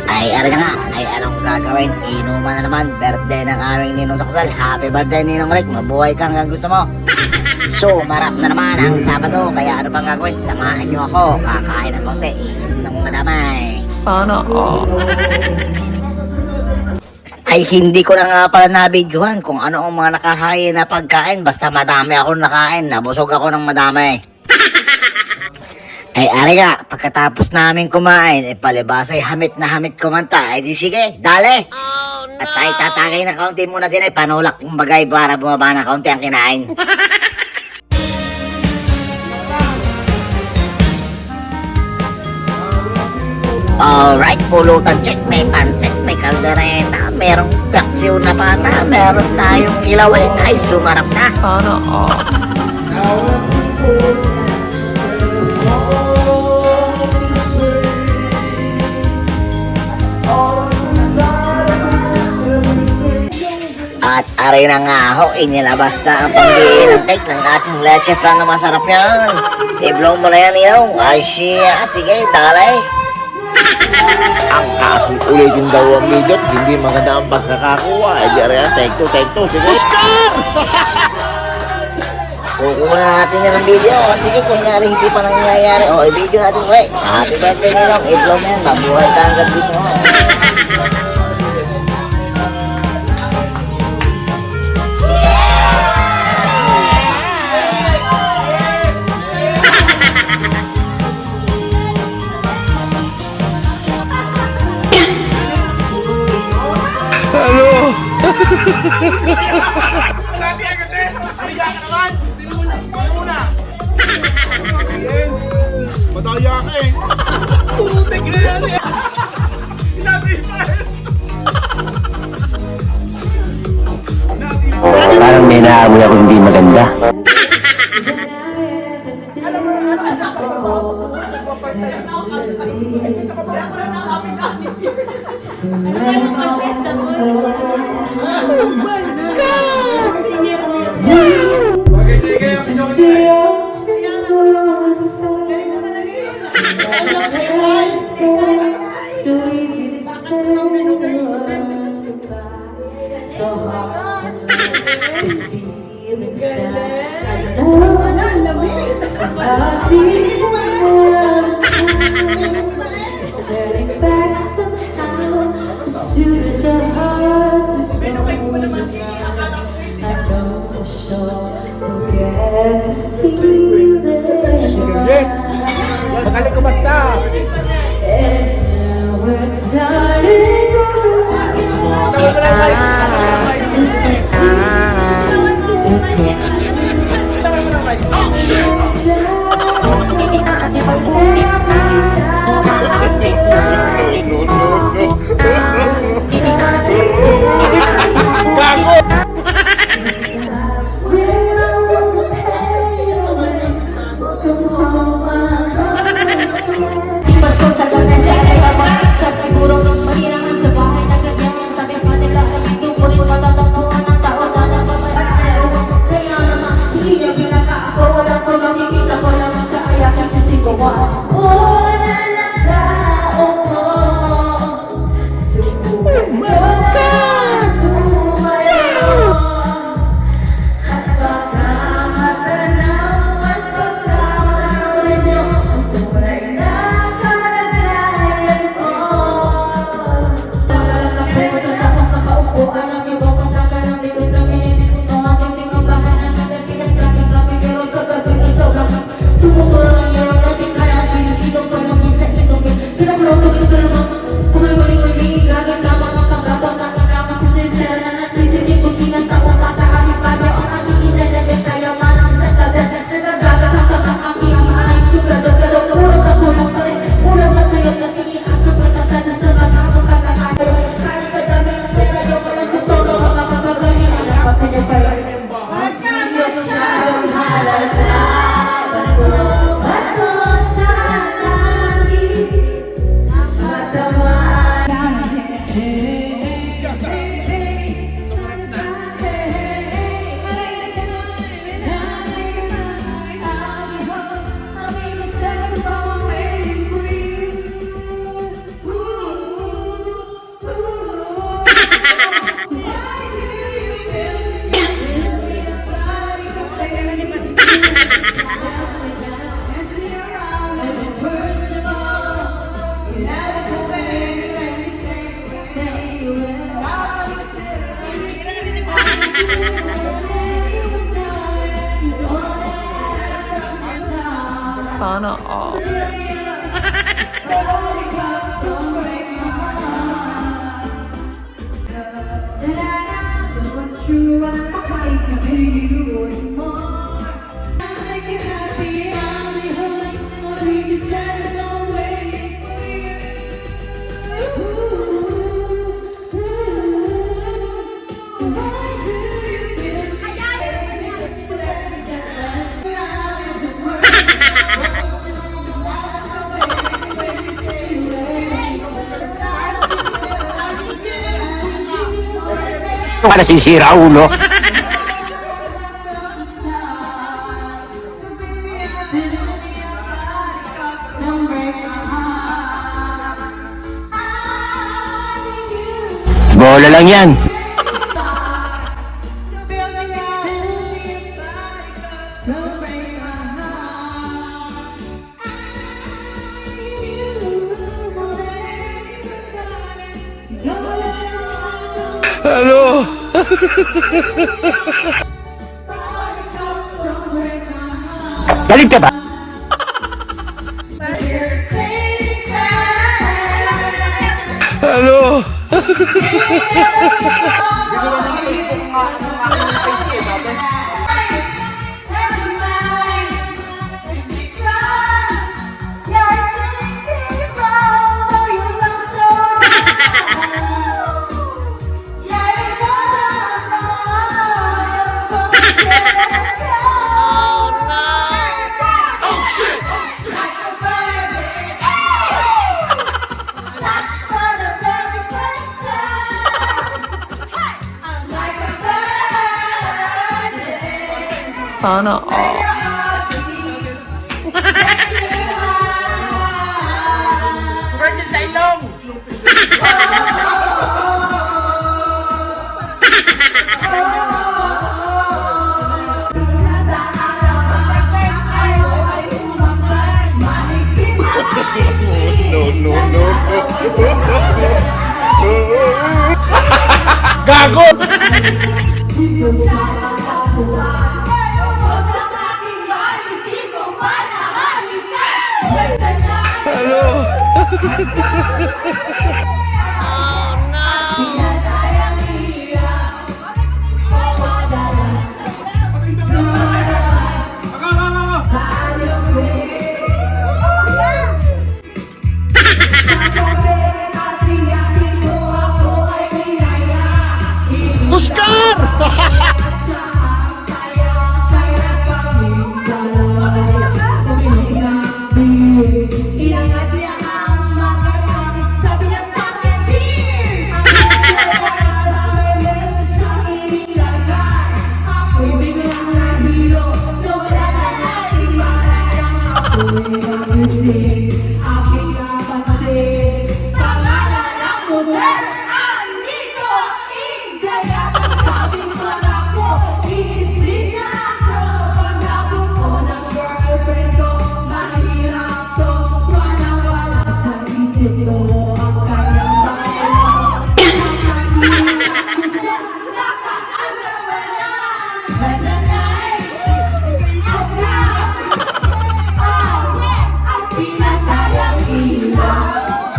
Ay, ano na nga, ay anong gagawin? Inuman na naman, birthday ng aming ninong sa kasal. Happy birthday, Ninong Rick, mabuhay ka hanggang gusto mo. So, marap na naman ang Sabado, kaya ano bang gagawin? Samahan nyo ako, kakain ng konti, iinom ng madamay. Sana all. Ay, hindi ko na nga pala nabidyohan kung ano ang mga nakahain na pagkain. Basta madami ako nakain, nabusog ako ng madami. Ay, ari nga, pagkatapos namin kumain, palibas ay hamit na hamit kumanta. Ay, di sige, dali! At ay tatagay na kaunti muna din ay panulak ng bagay para bumaba na kaunti ang kinain. Alright, pulutan check. May pansit, may kaldereta, merong paksiw na pata, meron tayong kilawin. Ay, sumarap na. Sana all. At aray na nga ho, inilabas na ang pangdiin ng cake ng ating leche flan na masarap yan. I-blow mo na yan, Ninong. Ay, siya. Sige, dalay. Ang kasi ulitin daw ang video at hindi maganda ang pagkakakuha. Eh, di rin, take two, sige. Oscar! Kukuha natin yan ng video. Sige, kunyari hindi pa nangyayari. O, i-video natin ulit. Happy birthday, Ninong. I-blow mo yan. Mabuhay ka hanggang gusto mo. Lagi agad eh! Higa ka naman! Sino muna? Madaya ka eh! Putik na yan eh! Hinati pa eh! Parang may naamoy ako hindi maganda. Okay, sige! Sige! Magaling kumanta! Tawag mo lang mic! Tawag mo lang mic! Pagpunta ko na dyan Sana all. Ano ka nasisira, ulo? Bola lang yan. Hello. Galit ka ba? Hello. Bigyan mo ng Facebook ng aking page eh, natin. Sana all. Virgin sa ilong! Gago!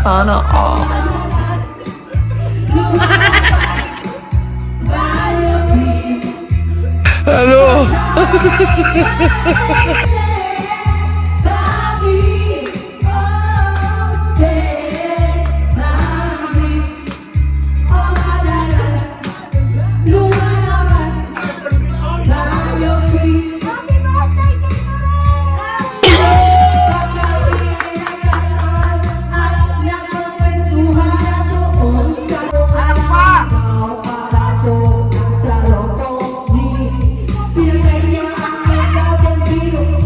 Sana all. Hello. Pinagay niya ang agad ang bilog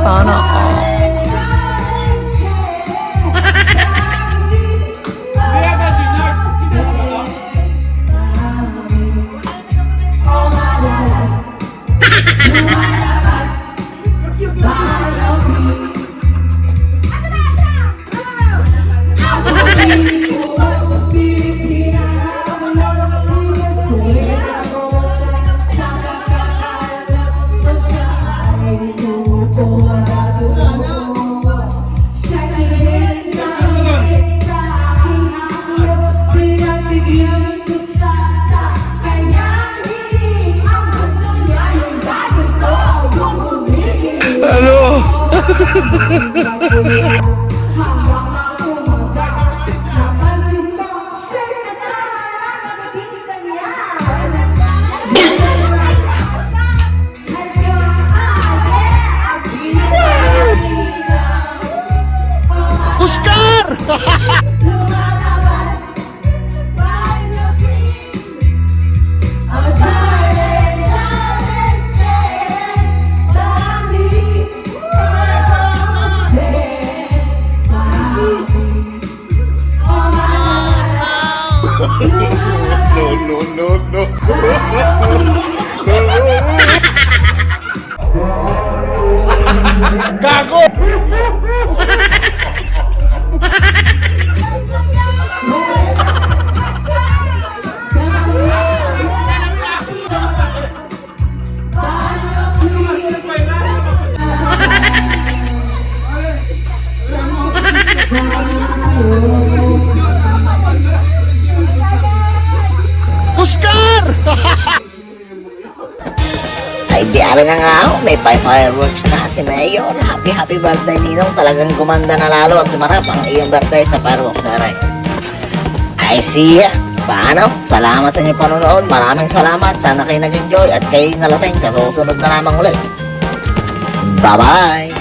Sana all. Hindi yata, G-Nerds. G-Nerds ba to? Hello. Gago! Ay di alam na nga ako, may fireworks na si Mayor. Happy birthday Ninong. Talagang gumanda na lalo at sumarap ang iyong birthday sa fireworks na rin. I see ya. Paano? Salamat sa inyong panonood. Maraming salamat. Sana kayo nag-enjoy at kayo nalasing sa susunod na lamang ulit. Bye-bye!